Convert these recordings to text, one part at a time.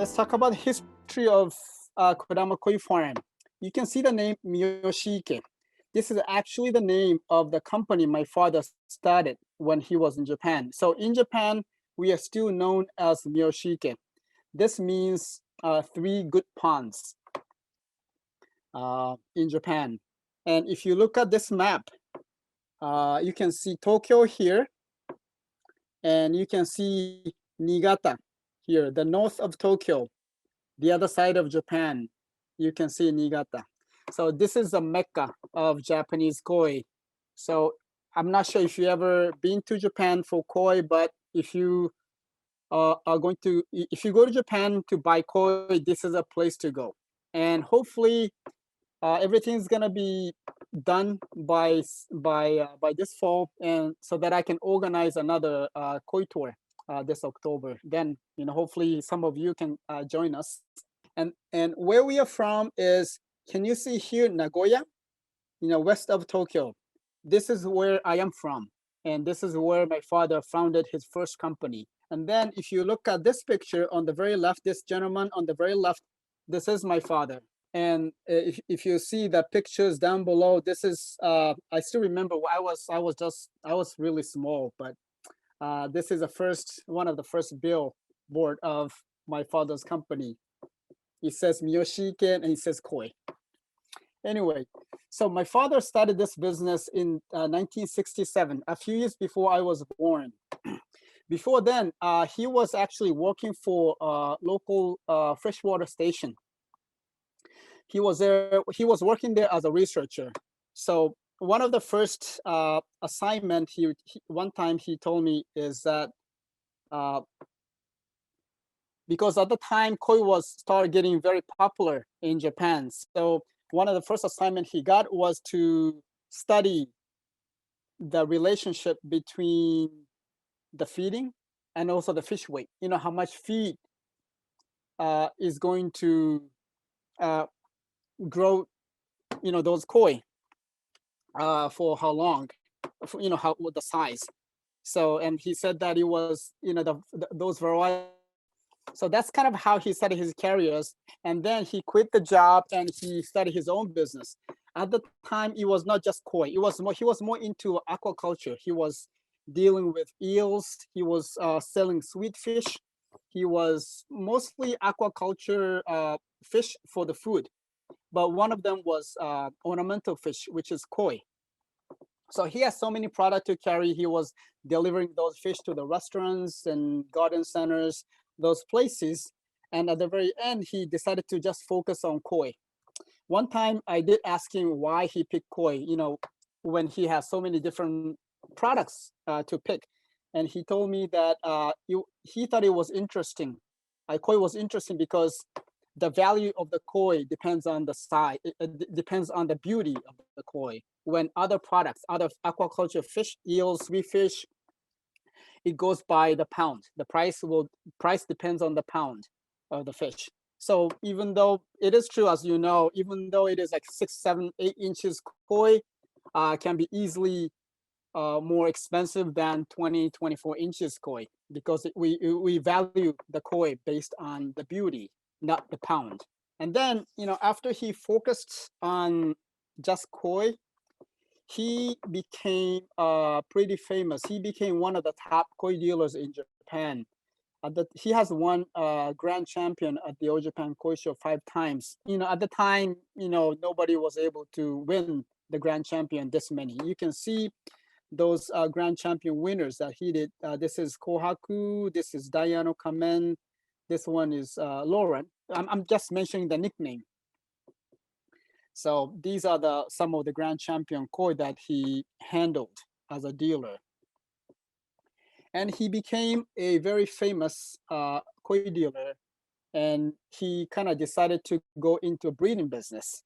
let's talk about the history of Kodama Koi Farm. You can see the name Miyoshike. This is actually the name of the company my father started when he was in Japan. So in Japan, we are still known as Miyoshike. This means three good ponds in Japan. And if you look at this map, you can see Tokyo here, and you can see Niigata here, the north of Tokyo, the other side of Japan. You can see Niigata. So this is the mecca of Japanese koi. So I'm not sure if you ever been to Japan for koi, but if you if you go to Japan to buy koi, this is a place to go. And hopefully everything's gonna be done by this fall, and so that I can organize another koi tour this October. Then hopefully some of you can join us. And where we are from is, can you see here Nagoya, west of Tokyo? This is where I am from, and this is where my father founded his first company. And then if you look at this picture on the very left, this gentleman on the very left, this is my father. And if you see the pictures down below, this is I still remember I was really small, but this is one of the first billboard of my father's company. It says Miyoshike and it says koi. Anyway, so my father started this business in 1967, a few years before I was born. Before then, he was actually working for a local freshwater station. He was working there as a researcher. So one of the first assignment one time he told me is that because at the time koi started getting very popular in Japan. So one of the first assignment he got was to study the relationship between the feeding and also the fish weight. How much feed is going to grow those koi for how long, how what the size. So, and he said that it was those varieties. So that's kind of how he started his careers. And then he quit the job and he started his own business. At the time, it was not just koi. He was more into aquaculture. He was dealing with eels. He was selling sweet fish. He was mostly aquaculture fish for the food. But one of them was ornamental fish, which is koi. So he has so many products to carry. He was delivering those fish to the restaurants and garden centers, those places. And at the very end, he decided to just focus on koi. One time I did ask him why he picked koi, when he has so many different products to pick. And he told me that he thought it was interesting. Koi was interesting because the value of the koi depends on the size, it depends on the beauty of the koi. When other products, other aquaculture fish, eels, sweet fish, it goes by the pound. The price depends on the pound of the fish. So even though it is true, as you know, even though it is like 6, 7, 8 inches koi, can be easily more expensive than 20, 24 inches koi, because we value the koi based on the beauty, not the pound. And then, after he focused on just koi, he became pretty famous. He became one of the top koi dealers in Japan. He has won grand champion at the All Japan Koi Show 5 times. At the time, nobody was able to win the grand champion this many. You can see those grand champion winners that he did. This is Kohaku, this is Dayano Kamen, this one is Lauren. I'm just mentioning the nickname. So these are some of the grand champion koi that he handled as a dealer. And he became a very famous koi dealer, and he kind of decided to go into a breeding business.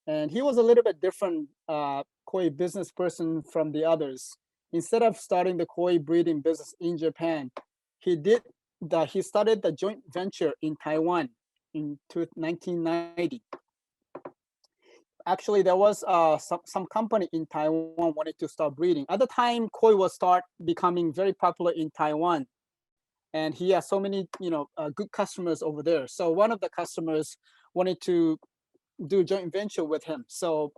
And he was a little bit different koi business person from the others. Instead of starting the koi breeding business in Japan, he started the joint venture in Taiwan in 1990. Actually, there was some company in Taiwan wanted to start breeding. At the time, koi was start becoming very popular in Taiwan. and he has so many, good customers over there. So one of the customers wanted to do a joint venture with him. So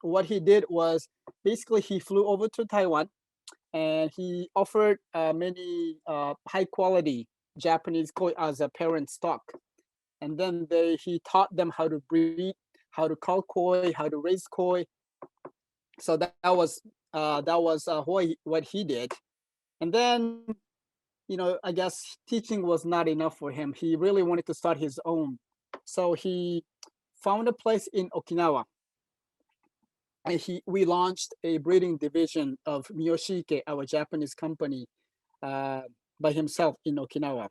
what he did was basically he flew over to Taiwan and he offered many high quality Japanese koi as a parent stock. And then he taught them how to breed, how to cull koi, how to raise koi. So that was what he did. And then, I guess teaching was not enough for him. He really wanted to start his own. So he found a place in Okinawa, and we launched a breeding division of Miyoshike, our Japanese company, uh, by himself in Okinawa.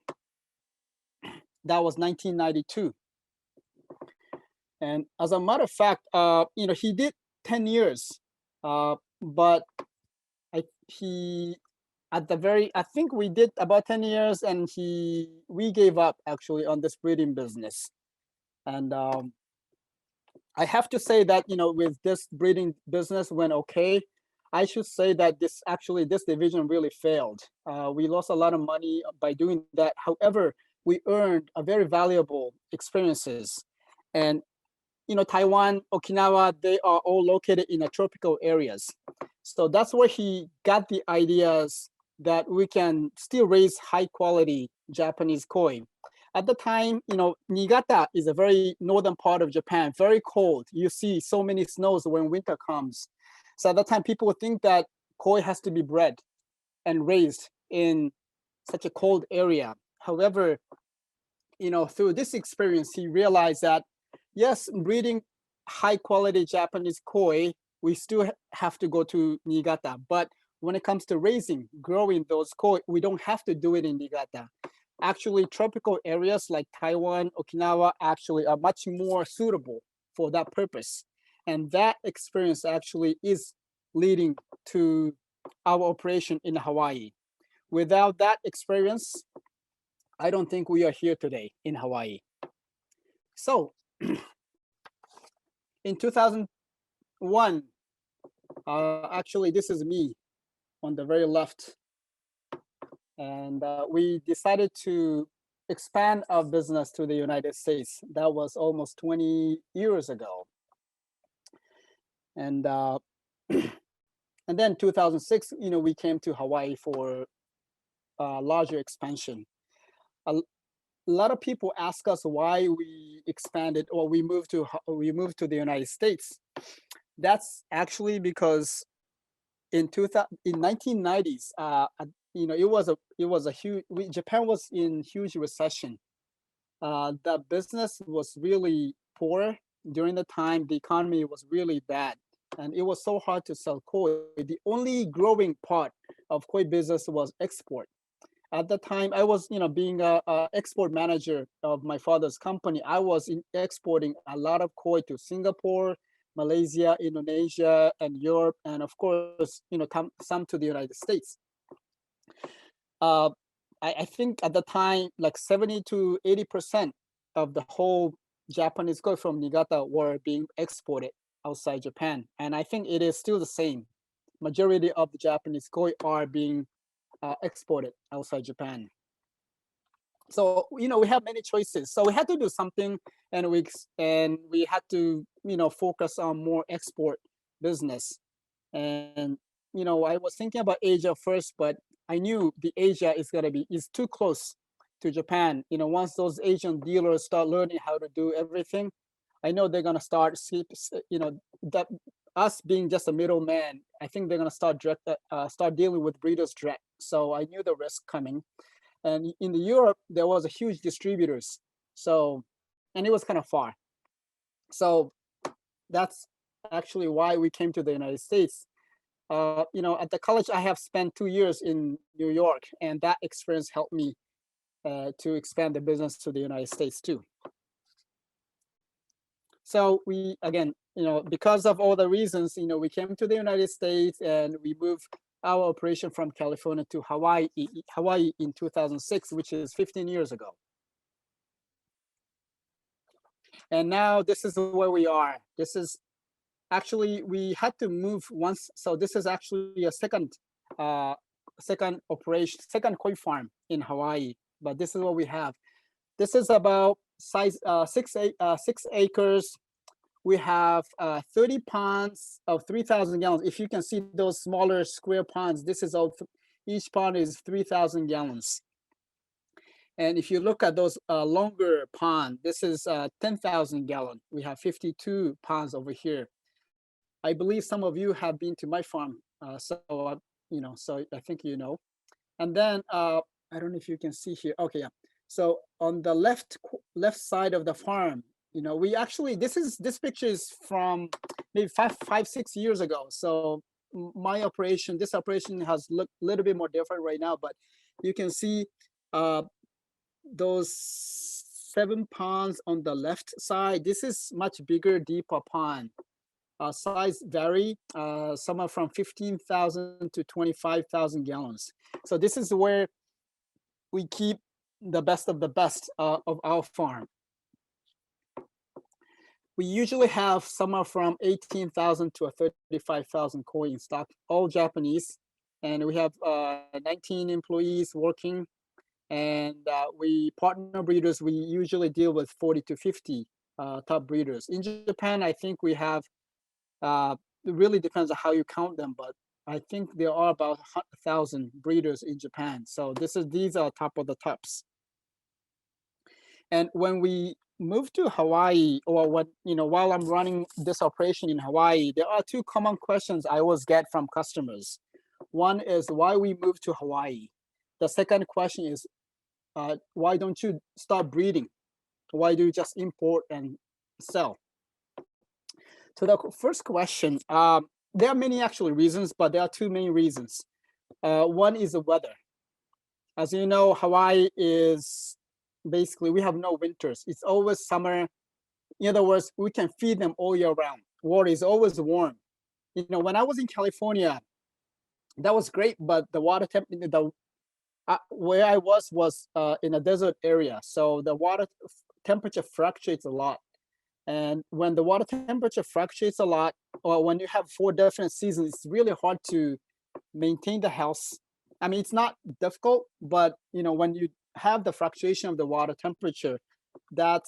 That was 1992. And as a matter of fact, he did 10 years, but he I think we did about 10 years, and we gave up actually on this breeding business. And I have to say that, with this breeding business went okay. I should say that this division really failed. We lost a lot of money by doing that. However, we earned a very valuable experiences. And Taiwan, Okinawa, they are all located in a tropical areas. So that's where he got the ideas that we can still raise high quality Japanese koi. At the time, Niigata is a very northern part of Japan, very cold. You see so many snows when winter comes. So at that time, people would think that koi has to be bred and raised in such a cold area. However, through this experience, he realized that yes, breeding high quality Japanese koi, we still have to go to Niigata. But when it comes to growing those koi, we don't have to do it in Niigata. Actually, tropical areas like Taiwan, Okinawa actually are much more suitable for that purpose. And that experience actually is leading to our operation in Hawaii. Without that experience, I don't think we are here today in Hawaii. So in 2001, actually, this is me on the very left. And we decided to expand our business to the United States. That was almost 20 years ago. And and then 2006, we came to Hawaii for larger expansion. A lot of people ask us why we expanded or we moved to the United States. That's actually because in 1990s, it was a huge. Japan was in huge recession. The business was really poor during the time. The economy was really bad, and it was so hard to sell koi. The only growing part of koi business was export. At the time, I was, being a export manager of my father's company. I was exporting a lot of koi to Singapore, Malaysia, Indonesia, and Europe, and of course, some to the United States. I think at the time, like 70 to 80% of the whole Japanese koi from Niigata were being exported outside Japan, and I think it is still the same. Majority of the Japanese koi are being exported outside Japan. So we have many choices. So we had to do something, and we had to focus on more export business. And I was thinking about Asia first, but I knew the Asia is too close to Japan. Once those Asian dealers start learning how to do everything, I know they're gonna start that us being just a middleman. I think they're gonna start dealing with breeders direct. So I knew the risk coming. And in the Europe, there was a huge distributors. So, and it was kind of far. So that's actually why we came to the United States. At the college, I have spent 2 years in New York, and that experience helped me to expand the business to the United States too. So we, again, because of all the reasons, we came to the United States and we moved our operation from California to Hawaii in 2006, which is 15 years ago. And now this is where we are. This is actually, we had to move once. So this is actually a second operation, second koi farm in Hawaii. but this is what we have. This is about size 6 acres. We have 30 ponds of 3,000 gallons. If you can see those smaller square ponds, this is all, each pond is 3,000 gallons. And if you look at those longer pond, this is 10,000 gallon. We have 52 ponds over here. I believe some of you have been to my farm, so so I think you know. And then I don't know if you can see here. Okay, yeah. So on the left side of the farm, we actually, this picture is from maybe five, 6 years ago. So this operation has looked a little bit more different right now, but you can see those 7 ponds on the left side. This is much bigger, deeper pond. Size vary, somewhere from 15,000 to 25,000 gallons. So this is where we keep the best of the best of our farm. We usually have somewhere from 18,000 to 35,000 koi in stock, all Japanese. And we have 19 employees working. And we partner breeders, we usually deal with 40 to 50 top breeders. In Japan, I think we have, it really depends on how you count them, but I think there are about 1,000 breeders in Japan. So these are top of the tops. And when we moved to Hawaii, or while I'm running this operation in Hawaii, there are 2 common questions I always get from customers. One is why we moved to Hawaii. The second question is, why don't you start breeding? Why do you just import and sell? To the first question, there are many actually reasons, but there are 2 main reasons. One is the weather. As you know, Hawaii is basically, we have no winters. It's always summer. In other words, we can feed them all year round. Water is always warm. When I was in California, that was great, but the water where I was in a desert area, so the water temperature fluctuates a lot. And when the water temperature fluctuates a lot, or when you have 4 different seasons, it's really hard to maintain the health. I mean, it's not difficult, but when you have the fluctuation of the water temperature, that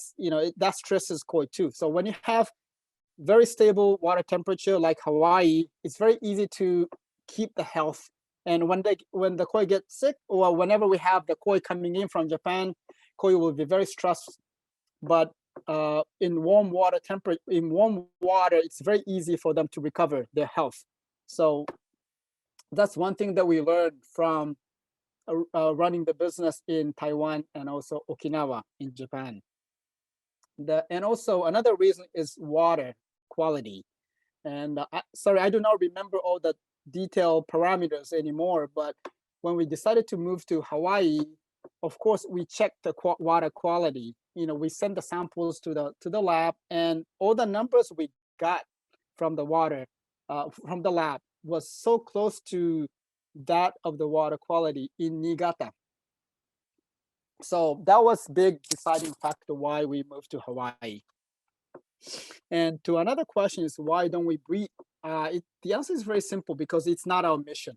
stresses koi too. So when you have very stable water temperature like Hawaii, it's very easy to keep the health. And when the koi get sick, or whenever we have the koi coming in from Japan, koi will be very stressed. But in warm water, it's very easy for them to recover their health. So that's one thing that we learned from running the business in Taiwan and also Okinawa in Japan. And also another reason is water quality. And sorry, I do not remember all the detailed parameters anymore, but when we decided to move to Hawaii, of course, we checked the water quality. We sent the samples to the lab, and all the numbers we got from the water, from the lab, was so close to that of the water quality in Niigata. So that was big deciding factor why we moved to Hawaii. And to another question is, why don't we breed? The answer is very simple, because it's not our mission.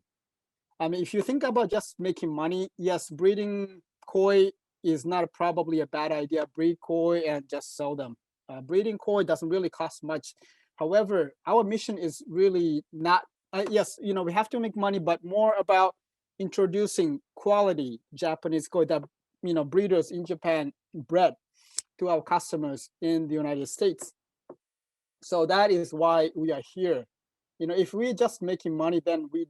I mean, if you think about just making money, yes, breeding koi is not probably a bad idea. Breed koi and just sell them. Breeding koi doesn't really cost much. However, our mission is really not, yes, we have to make money, but more about introducing quality Japanese koi that, breeders in Japan bred to our customers in the United States. So that is why we are here. If we're just making money, then we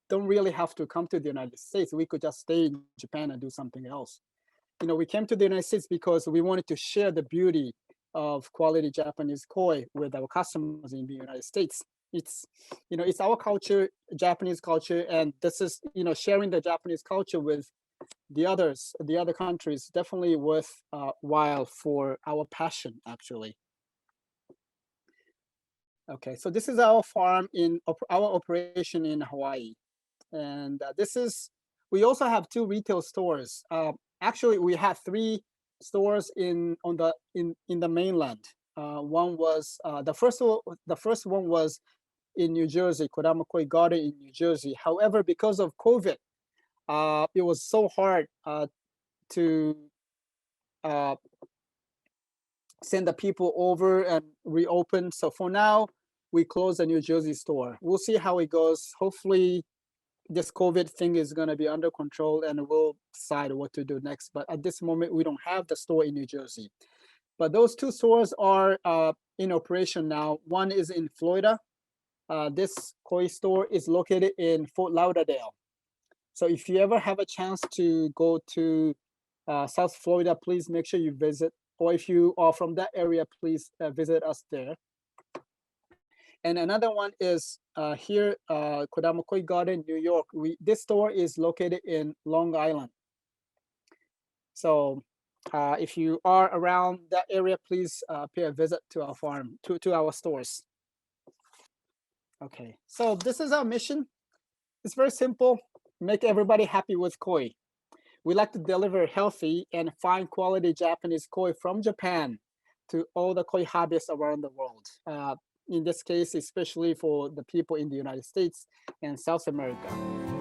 don't really have to come to the United States. We could just stay in Japan and do something else. We came to the United States because we wanted to share the beauty of quality Japanese koi with our customers in the United States. It's our culture, Japanese culture, and this is, sharing the Japanese culture with the other countries, definitely worthwhile for our passion, actually. Okay, so this is our farm our operation in Hawaii. And we also have 2 retail stores. Actually, we have 3 stores in the mainland. One was the first one was in New Jersey, Kodama Koi Garden in New Jersey. However, because of COVID, it was so hard to send the people over and reopen. So for now, we close the New Jersey store. We'll see how it goes. Hopefully, this COVID thing is going to be under control and we'll decide what to do next. But at this moment, we don't have the store in New Jersey. But those two stores are in operation now. One is in Florida. This koi store is located in Fort Lauderdale. So if you ever have a chance to go to South Florida, please make sure you visit. Or if you are from that area, please visit us there. And another one is here, Kodama Koi Garden, New York. This store is located in Long Island. So if you are around that area, please pay a visit to our farm, to our stores. Okay, so this is our mission. It's very simple. Make everybody happy with koi. We like to deliver healthy and fine quality Japanese koi from Japan to all the koi hobbyists around the world. In this case, especially for the people in the United States and South America.